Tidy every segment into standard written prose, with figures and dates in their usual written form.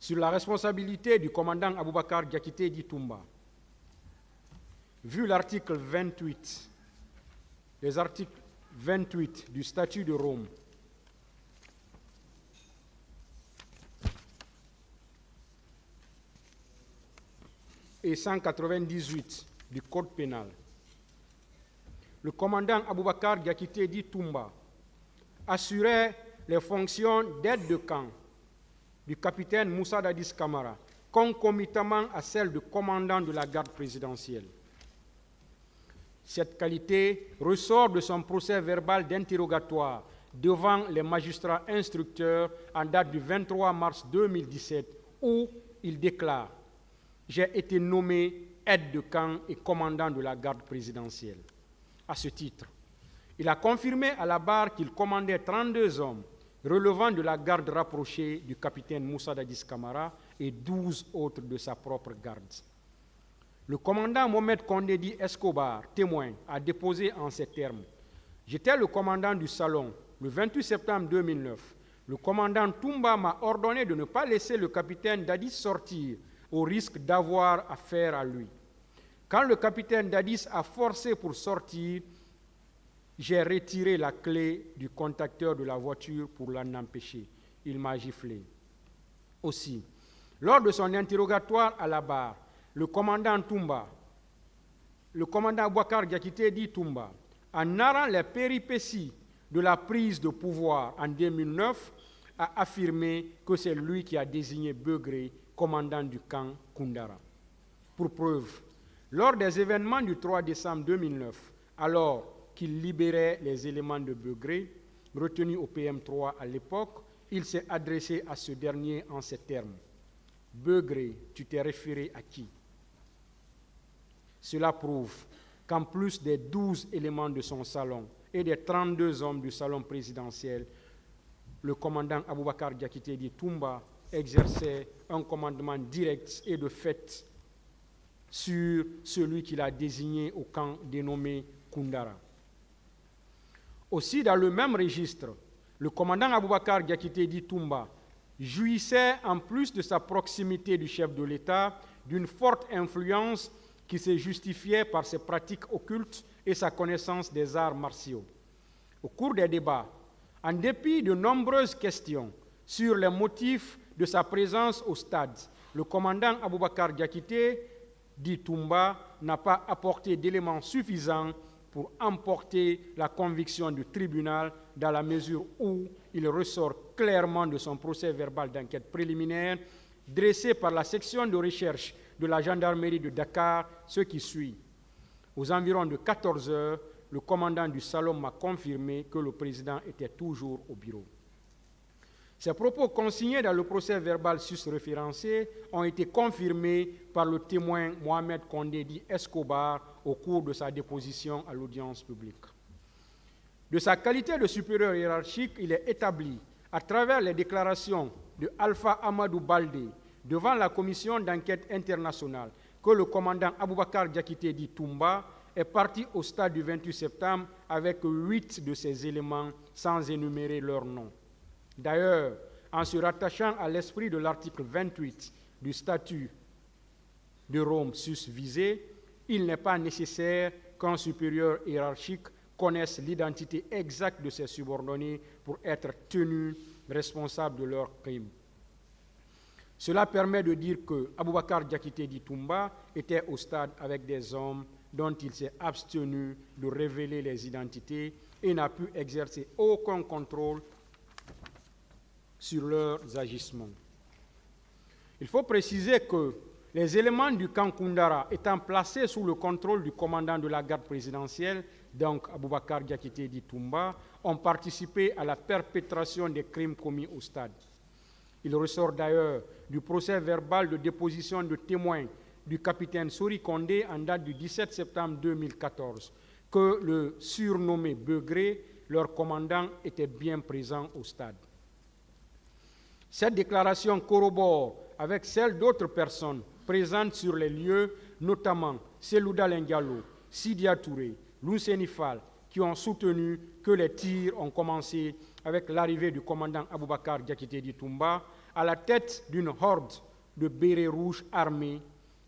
sur la responsabilité du commandant Aboubakar Diakité Di Toumba. Vu l'article 28, les articles 28 du statut de Rome, et 198 du Code pénal, le commandant Aboubakar Diakité Di Toumba assurait les fonctions d'aide de camp du capitaine Moussa Dadis Camara, concomitamment à celle de commandant de la garde présidentielle. Cette qualité ressort de son procès verbal d'interrogatoire devant les magistrats instructeurs en date du 23 mars 2017, où il déclare « J'ai été nommé aide de camp et commandant de la garde présidentielle ». À ce titre, il a confirmé à la barre qu'il commandait 32 hommes relevant de la garde rapprochée du capitaine Moussa Dadis Camara et 12 autres de sa propre garde. Le commandant Mohamed Kondedi Escobar, témoin, a déposé en ces termes « J'étais le commandant du salon le 28 septembre 2009. Le commandant Toumba m'a ordonné de ne pas laisser le capitaine Dadis sortir au risque d'avoir affaire à lui. Quand le capitaine Dadis a forcé pour sortir, j'ai retiré la clé du contacteur de la voiture pour l'en empêcher. Il m'a giflé. » Aussi, lors de son interrogatoire à la barre, le commandant Aboubakar Diakité Di Toumba, en narrant les péripéties de la prise de pouvoir en 2009, a affirmé que c'est lui qui a désigné Begré commandant du camp Koundara. Pour preuve, lors des événements du 3 décembre 2009, alors qu'il libérait les éléments de Begré, retenus au PM3 à l'époque, il s'est adressé à ce dernier en ces termes. « Begré, tu t'es référé à qui ?» Cela prouve qu'en plus des 12 éléments de son salon et des 32 hommes du salon présidentiel, le commandant Aboubakar Diakité Di Toumba exerçait un commandement direct et de fait sur celui qu'il a désigné au camp dénommé Koundara. Aussi, dans le même registre, le commandant Aboubakar Diakité Di Toumba jouissait, en plus de sa proximité du chef de l'État, d'une forte influence qui se justifiait par ses pratiques occultes et sa connaissance des arts martiaux. Au cours des débats, en dépit de nombreuses questions sur les motifs de sa présence au stade, le commandant Aboubakar Diakité Di Toumba n'a pas apporté d'éléments suffisants pour emporter la conviction du tribunal dans la mesure où il ressort clairement de son procès verbal d'enquête préliminaire dressé par la section de recherche de la gendarmerie de Dakar, ce qui suit. Aux environs de 14 heures, le commandant du salon m'a confirmé que le président était toujours au bureau. Ces propos consignés dans le procès verbal sus-référencé ont été confirmés par le témoin Mohamed Kondedi Escobar au cours de sa déposition à l'audience publique. De sa qualité de supérieur hiérarchique, il est établi, à travers les déclarations de Alpha Amadou Baldé devant la commission d'enquête internationale, que le commandant Aboubakar Diakité Di Toumba est parti au stade du 28 septembre avec 8 de ces éléments sans énumérer leurs noms. D'ailleurs, en se rattachant à l'esprit de l'article 28 du statut de Rome sus-visé, il n'est pas nécessaire qu'un supérieur hiérarchique connaisse l'identité exacte de ses subordonnés pour être tenu responsable de leurs crimes. Cela permet de dire que Aboubakar Diakité Di Toumba était au stade avec des hommes dont il s'est abstenu de révéler les identités et n'a pu exercer aucun contrôle sur leurs agissements. Il faut préciser que les éléments du camp Koundara étant placés sous le contrôle du commandant de la garde présidentielle, donc Aboubakar Diakité Di Toumba, ont participé à la perpétration des crimes commis au stade. Il ressort d'ailleurs du procès verbal de déposition de témoins du capitaine Sori Kondé en date du 17 septembre 2014 que le surnommé Begré, leur commandant, était bien présent au stade. Cette déclaration corrobore avec celle d'autres personnes présentes sur les lieux, notamment Selouda Lendialo, Sidia Touré, Lousseni Fall, qui ont soutenu que les tirs ont commencé avec l'arrivée du commandant Aboubakar Diakité Di Toumba, à la tête d'une horde de bérets rouges armés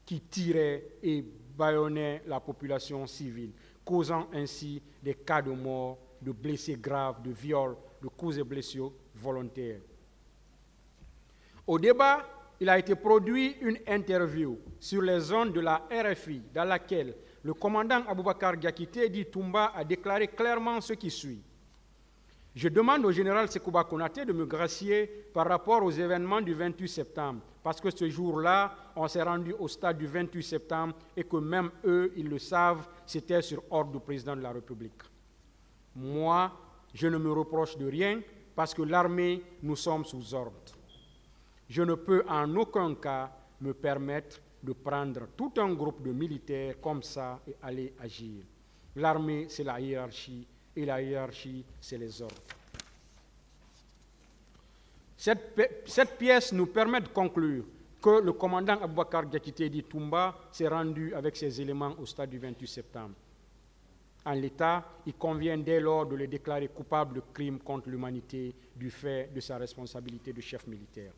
qui tiraient et bâillonnaient la population civile, causant ainsi des cas de mort, de blessés graves, de viols, de coups et blessures volontaires. Au débat, il a été produit une interview sur les ondes de la RFI dans laquelle le commandant Aboubakar Diakité dit Toumba a déclaré clairement ce qui suit. Je demande au général Sekouba Konaté de me gracier par rapport aux événements du 28 septembre, parce que ce jour-là, on s'est rendu au stade du 28 septembre et que même eux, ils le savent, c'était sur ordre du président de la République. Moi, je ne me reproche de rien parce que l'armée, nous sommes sous ordre. Je ne peux en aucun cas me permettre de prendre tout un groupe de militaires comme ça et aller agir. L'armée, c'est la hiérarchie, et la hiérarchie, c'est les ordres. Cette pièce nous permet de conclure que le commandant Aboubakar Diakité dit Toumba s'est rendu avec ses éléments au stade du 28 septembre. En l'état, il convient dès lors de le déclarer coupable de crimes contre l'humanité du fait de sa responsabilité de chef militaire.